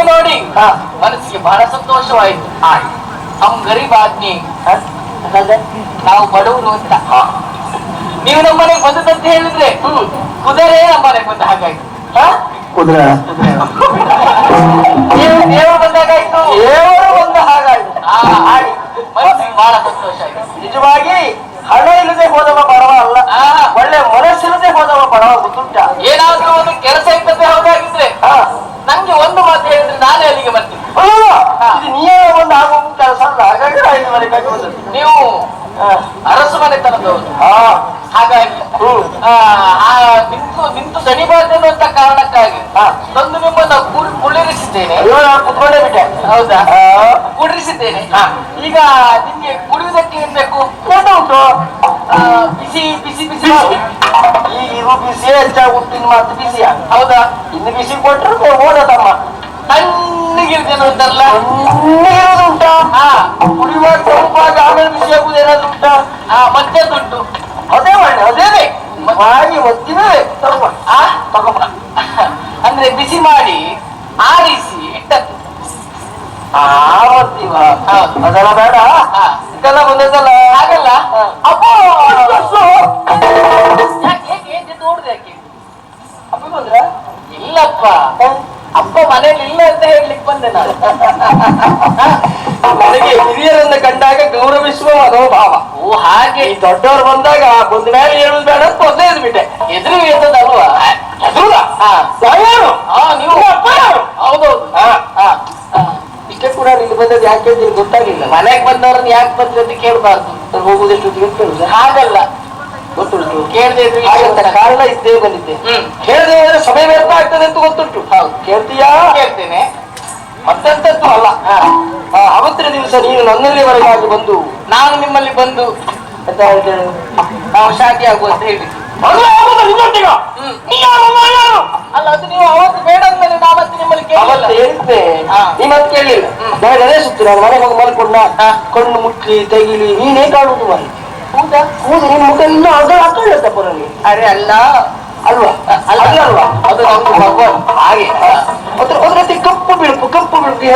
ನಿಮ್ಮನ್ನು ನೋಡಿ ಮನಸ್ಸಿಗೆ ಬಹಳ ಸಂತೋಷವಾಯಿತು. ಹಮ್ ಗರೀಬ್ ಆದ್ಮಿ, ನಾವು ಬಡವರು ಅಂತ. ನೀವು ನಮ್ಮನೆಗೆ ಬಂದದಂತ ಹೇಳಿದ್ರೆ ಕುದುರೆ ನಮ್ಮನೆಗೆ ಬಂದ ಹಾಗಾಯ್ತು. ಕುದುರೆ ನೀವು ದೇವರು ಬಂದಾಗಾಯ್ತು, ದೇವರು ಬಂದ ಹಾಗಾಯ್ತು. ಹಾಗೆ ಮನಸ್ಸಿಗೆ ಬಹಳ ಸಂತೋಷ ಆಯ್ತು. ನಿಜವಾಗಿ ಹಣ ಇಲ್ಲದೆ ಹೋದವ ಬಡವ ಅಲ್ಲ, ಒಳ್ಳೆ ಮನಸ್ಸಿಲ್ಲದೆ ಹೋದವ ಬಡವ ಗೊತ್ತುಂಟ. ಏನಾದ್ರೂ ಒಂದು ಕೆಲಸ ಇದ್ದದ್ದೇ ಹೋದಾಗಿದ್ರೆ ನಂಗೆ ಒಂದು ಮಾತು ಹೇಳಿದ್ರೆ ನಾನೇ ಅಲ್ಲಿಗೆ ಬರ್ತೀನಿ. ಇದು ನೀವೇ ಒಂದು ಆಗುವ ಕೆಲಸ ಅಲ್ಲ, ಹಾಗಾಗಿ ಐದು ಮನೆಗಾಗಿ ಬಂದದ್ದು. ನೀವು ಅರಸು ಮನೆತನದವರು, ಹಾಗಾಗಿ ನಿಂತು ದಣಿಬಾರ್ದು ಅಂತ ಕಾರಣಕ್ಕಾಗಿ ತಂದು ನಿಮ್ಮನ್ನ ಕುಳ್ಳಿರಿಸಿದ್ದೇನೆ. ಕುತ್ಕೊಂಡೇ ಬಿಟ್ಟೆ. ಹೌದಾ? ಕುಳ್ಳಿರಿಸಿದ್ದೇನೆ. ಈಗ ನಿಮ್ಗೆ ಕುಡಿಯುವುದಕ್ಕೆ ಏನ್ ಬೇಕು? ಉಂಟು ಬಿಸಿ ಬಿಸಿ ಬಿಸಿ. ಈಗ ಇದು ಬಿಸಿ ಹೆಚ್ಚಾಗಿ ಉಪ್ಪಿನ ಮಾತು ಬಿಸಿಯ. ಹೌದಾ? ಇನ್ನು ಬಿಸಿ ಕೊಟ್ಟರೆ ಓದತಮ್ಮ ತಣ್ಣಗಿರ್ತೇನೆ ಅಂತಾರಲ್ಲ, ತಣ್ಣಗಿರೋದು ಉಂಟಾ? ಕುಡಿಯುವಾಗ ತಂಪಾಗಿ ಆಮೇಲೆ ಬಿಸಿ ಆಗುದು ಏನಾದ್ರು ಉಂಟಾ? ಮತ್ತೇದುಂಟು? ಅದೇ ಮಾಡಿ ಅದೇನೆ ಮಾಡಿ ಒತ್ತಿನೇ ತಗೊಂಬ. ಅಂದ್ರೆ ಬಿಸಿ ಮಾಡಿ ಆರಿಸಿ ಇಟ್ಟದ್ದು ಆವತ್ತೀವ ಅದೆಲ್ಲ ಬೇಡ. ಇದೆಲ್ಲ ಬಂದದ್ದಲ್ಲ ಹಾಗಲ್ಲ. ಅಪ್ಪ ನೋಡುದು ಯಾಕೆ? ಅಪ್ಪ ಬಂದ್ರ? ಇಲ್ಲಪ್ಪ, ಅಪ್ಪ ಮನೇಲಿ ಇಲ್ಲ ಅಂತ ಹೇಳ್ಲಿಕ್ಕೆ ಬಂದೆ ನಾನು. ನನಗೆ ಹಿರಿಯರನ್ನ ಕಂಡಾಗ ಗೌರವಿಸುವ ಮನೋಭಾವ. ಓ ಹಾಗೆ. ಈ ದೊಡ್ಡವರು ಬಂದಾಗ ಬಂದ ಮೇಲೆ ಹೇಳುದು ಬೇಡ ಅಂತ ಮೊದಲೇ ಎದ್ಬಿಟ್ಟೆ. ಎದುರು ಎದ್ದದಲ್ವಾ? ಎದುರುಗ ಯಾರು? ನೀವು ಅಪ್ಪ ಯಾರು? ಹೌದೌದು. ಇಷ್ಟೇ ಕೂಡ ಇಲ್ಲಿ ಬಂದದ್ದು ಯಾಕೆ ಅಂತ ನಿಮ್ಗೆ ಗೊತ್ತಾಗಿಲ್ಲ. ಮನೆಗೆ ಬಂದವ್ರನ್ನ ಯಾಕೆ ಬಂದ್ರಿ ಅಂತ ಕೇಳಬಾರ್ದು. ಹೋಗುದಷ್ಟು ಕೇಳುದು ಹಾಗಲ್ಲ, ಗೊತ್ತುಂಟು. ಕೇಳದೆ ಇದ್ರೆ ಕಾರಣ ಇದ್ದೇ ಬಂದಿದ್ದೆ. ಕೇಳದೆ ಹೋದ್ರೆ ಸಮಯ ವ್ಯರ್ಥ ಆಗ್ತದೆ ಅಂತ ಗೊತ್ತುಂಟು. ಹೌದು, ಕೇಳ್ತೀಯಾ? ಕೇಳ್ತೇನೆ. ಮತ್ತಂತದ್ದು ಅಲ್ಲ, ಅವತ್ತಿನ ದಿವಸ ನೀನು ನನ್ನಲ್ಲಿವರೆಗಾಗಿ ಬಂದು ನಾನು ನಿಮ್ಮಲ್ಲಿ ಬಂದು ಅಂತ ಹೇಳ್ತೇನೆ, ನಾವು ಶಾದಿ ಆಗುವ ಅಂತ ಹೇಳಿ. ಅಲ್ಲ, ಅದು ನೀವು ಅವತ್ತು ಬೇಡ ಅಂದ್ಮೇಲೆ ನಾವತ್ತು ನಿಮ್ಮಲ್ಲಿ ಹೇಳಿದ್ದೆ. ನೀ ಮತ್ತೆ ಕೇಳಿಲ್ಲ. ನಾನು ಅದೇ ಸುತ್ತಿ ನಾನು ಮನೆಗೆ ಹೋಗಿ ಮಲ್ಕೊಂಡ ಕಣ್ಣು ಮುಟ್ಲಿ ತೆಗಿಲಿ ನೀನೇ ಕಾಣುವುದು ಮನೆ. ಹೌದಾ? ಹೌದು, ನಿನ್ನ ಮುಖ ಇನ್ನೂ ಅರ್ಧ ಹಾಕೊಳ್ಳುತ್ತಪ್ಪ ನನಗೆ. ಅರೆ ಅಲ್ಲ ಅಲ್ವಾ? ಅಲ್ವಾ? ಅದು ನಮ್ದು ಭಗವಾನ್. ಹಾಗೆ ಅದ್ರತಿ ಕಪ್ಪು ಬಿಳುಪು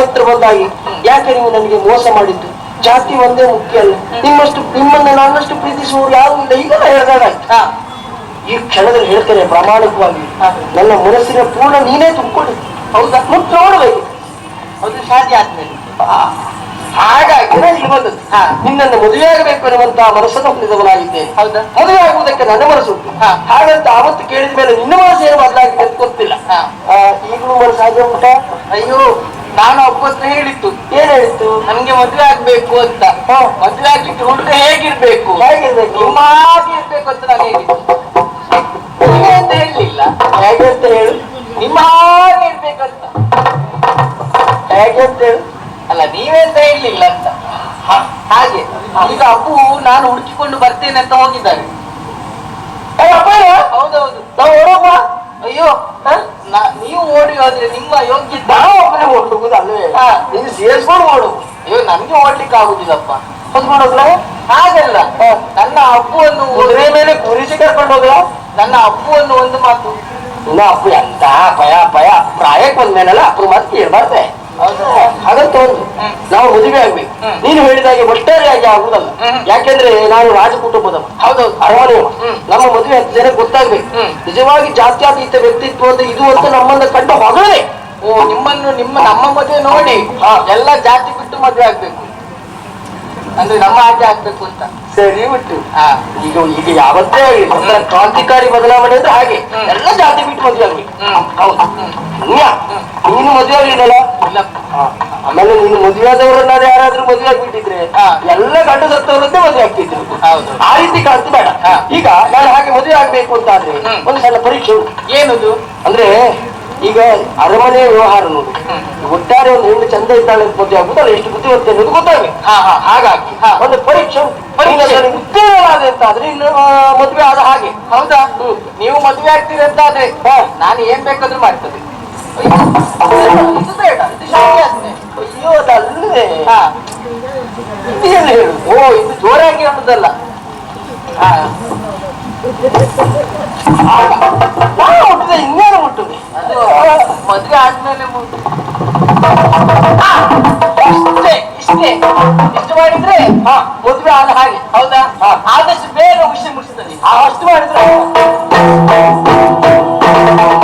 ಹತ್ರ ಬಂದಾಗಿ ಯಾಕೆ ನೀವು ನನಗೆ ಮೋಸ ಮಾಡಿದ್ದು? ಜಾತಿ ಒಂದೇ ಮುಖ್ಯ ಅಲ್ಲ, ನಿಮ್ಮನ್ನ ನನ್ನಷ್ಟು ಪ್ರೀತಿಸುವವರು ಯಾರು ಇಲ್ಲ. ಈಗ ಹೇಳ್ದಾಗಾಯ್ತು. ಈ ಕ್ಷಣದಲ್ಲಿ ಹೇಳ್ತೇನೆ ಪ್ರಾಮಾಣಿಕವಾಗಿ, ನನ್ನ ಮನಸ್ಸಿನ ಪೂರ್ಣ ನೀನೇ ತುಂಬಿಕೊಳ್ಳಿ. ಹೌದಾ? ಮುಟ್ಟು ನೋಡ್ಬೇಕು. ಅದು ಸಾಧ್ಯ ಆದ್ಮೇಲೆ ಹಾಗಾಗಿ ನಾನು ಇಲ್ಲಿ ಬಂದದ್ದು. ನಿನ್ನನ್ನು ಮದುವೆ ಆಗಬೇಕು ಅನ್ನುವಂತಹ ಮನಸ್ಸನ್ನು ಹೊಂದಿದವನಾಗಿದ್ದೇನೆ. ಹೌದಾ? ಮದುವೆ ಆಗುವುದಕ್ಕೆ ನನ್ನ ಮನಸ್ಸು ಉಂಟು. ಹಾಗಂತ ಆವತ್ತು ಕೇಳಿದ ಮೇಲೆ ನಿನ್ನ ಮನಸ್ಸು ಏನು ಬದಲಾಗಿದೆ ಅಂತ ಗೊತ್ತಿಲ್ಲ. ಈಗಲೂ ಮನಸ್ಸು ಹಾಗೆ ಉಂಟಾ? ಅಯ್ಯೋ, ನಾನು ಒಬ್ಬತ್ತು ಹೇಳಿತ್ತು. ಏನ್ ಹೇಳಿತ್ತು? ನನ್ಗೆ ಮದುವೆ ಆಗ್ಬೇಕು ಅಂತ. ಮದುವೆ ಆಗ್ಲಿಕ್ಕೆ ಹುಡುಗ ಹೇಗಿರ್ಬೇಕು ಹೇಗಿರ್ಬೇಕು? ನಿಮ್ಮಾಗಿರ್ಬೇಕು ಅಂತ ನಾನು ಹೇಳಿದ್ದು. ನೀವೇ ಅಂತ ಹೇಳಲಿಲ್ಲ. ಹೇಗೆ ಅಂತ ಹೇಳು. ನಿಮ್ಮ ಹಾಗೆ ಇರ್ಬೇಕಂತ. ಹೇಗೆ ಅಂತ ಹೇಳು. ಅಲ್ಲ, ನೀವೇ ಅಂತ ಹೇಳಲಿಲ್ಲ ಅಂತ. ಹಾಗೆ ಈಗ ಅಪ್ಪು ನಾನು ಹುಡುಕಿಕೊಂಡು ಬರ್ತೇನೆ ಅಂತ ಹೋಗಿದ್ದಾರೆ. ಹೌದೌದು. ನಾವು ಓಡೋಣ. ಅಯ್ಯೋ, ನೀವು ಓಡಿ ಹೋದ್ರೆ ನಿಮ್ಮ ಯೋಗ್ಯ. ನಾವು ಒಬ್ಬನೇ ಓಡುವುದು ಅಲ್ವೇ? ನೀನು ಸೇರಿಸ್ಕೊಂಡು ಓಡು. ಅಯ್ಯೋ, ನನ್ಗೆ ಓಡ್ಲಿಕ್ಕೆ ಆಗುದಿಲ್ಲಪ್ಪ. ಹೊತ್ಕೊಂಡು ಹೋಗ್ಲ? ಹಾಗಲ್ಲ, ನನ್ನ ಅಪ್ಪುವನ್ನು ಕುದುರೆ ಮೇಲೆ ಕೂರಿಸಿ ಕರ್ಕೊಂಡು ಹೋಗ್ಲ? ನನ್ನ ಅಪ್ಪುವನ್ನು ಒಂದು ಮಾತು. ಇನ್ನು ಅಪ್ಪು ಎಂತ ಭಯ ಪ್ರಾಯಕ್ಕೆ ಬಂದ್ಮೇಲಲ್ಲ ಅಪ್ಪು ಮಾತು ಕೇಳ್ಬಾರ್ದೆ. ಹಾಗಂತ ಒಂದು ನಾವು ಮದುವೆ ಆಗ್ಬೇಕು. ನೀನು ಹೇಳಿದಾಗೆ ಒಟ್ಟಾರೆಯಾಗಿ ಆಗುದಲ್ಲ. ಯಾಕೆಂದ್ರೆ ನಾನು ರಾಜ ಕುಟುಂಬದ. ಹೌದೌದು. ಅರಮನೆ ನಮ್ಮ ಮದುವೆ 10 ಜನಕ್ಕೆ ಗೊತ್ತಾಗ್ಬೇಕು. ನಿಜವಾಗಿ ಜಾತ್ಯಾತೀತ ವ್ಯಕ್ತಿತ್ವ ಅಂತ ಇದು ಅಂತ ನಮ್ಮನ್ನ ಕಂಡು ಹೊಗಳೇ. ಓ, ನಮ್ಮ ಮದುವೆ ನೋಡಿ ಎಲ್ಲ ಜಾತಿ ಬಿಟ್ಟು ಮದುವೆ ಆಗ್ಬೇಕು ಅಂದ್ರೆ ನಮ್ಮ ಆಚೆ ಆಗ್ಬೇಕು ಅಂತ. ಸರಿ ಬಿಟ್ಟು ಈಗ ಯಾವತ್ತೇ ಆಗಲಿ ಕ್ರಾಂತಿಕಾರಿ ಬದಲಾವಣೆ ಅಂದ್ರೆ ಹಾಗೆ ಎಲ್ಲ ಜಾತಿ ಬಿಟ್ಟು ಮದುವೆ ಆಗ್ಬೇಕು. ಹೌದು. ನೀನು ಮದುವೆ ಆಗ್ಲಿಲ್ಲ. ಆಮೇಲೆ ನೀನು ಮದುವೆ ಆದವರನ್ನ ಯಾರಾದ್ರೂ ಮದುವೆ ಆಗ್ಬಿಟ್ಟಿದ್ರೆ ಎಲ್ಲ ಗಂಡು ಸತ್ತವರದ್ದೇ ಮದುವೆ ಆಗ್ತಿದ್ರು. ಆ ರೀತಿ ಕ್ರಾಂತಿ ಬೇಡ. ಈಗ ನಾನು ಹಾಗೆ ಮದುವೆ ಆಗ್ಬೇಕು ಅಂತ ಆದ್ರೆ ಒಂದು ಸಣ್ಣ ಪರೀಕ್ಷೆ. ಏನದು ಅಂದ್ರೆ ಈಗ ಅರಮನೆ ವ್ಯವಹಾರ ನೋಡಿ, ಒಟ್ಟಾರೆ ಒಂದು ಹೆಣ್ಣು ಚಂದ ಇದ್ದಾಳೆ ಅಂತ ಮದುವೆ ಆಗುದಲ್ಲ, ಎಷ್ಟು ಬುದ್ಧಿವಂತ ಅನ್ನೋದು ಗೊತ್ತಾಗಬೇಕು. ಹಾಗಾಗಿ ಒಂದು ಪರೀಕ್ಷೆ ಉತ್ತೇಜನಾದೆ ಅಂತ ಆದ್ರೆ ಇನ್ನು ಮದುವೆ ಆದ ಹಾಗೆ. ಹೌದಾ? ನೀವು ಮದುವೆ ಆಗ್ತೀರಿ ಅಂತ ಆದ್ರೆ ನಾನು ಏನ್ ಬೇಕಾದ್ರೂ ಮಾಡ್ತದೆ. ಇದು ಬೇಡ, ಇದು ಶಾಲೆ ಆದ್ಮೇಲೆ. ಅಯ್ಯೋ, ಅದಲ್ಲದೆ ಏನು ಹೇಳು. ಓ, ಇದು ಜೋರಾಗಿ ಅನ್ನೋದಲ್ಲ. ಮುಟ್ಟದೆ ಇನ್ನೇನು ಮುಟ್ಟುದು. ಅದು ಮದುವೆ ಆದ್ಮೇಲೆ ಮದುವೆ ಆದ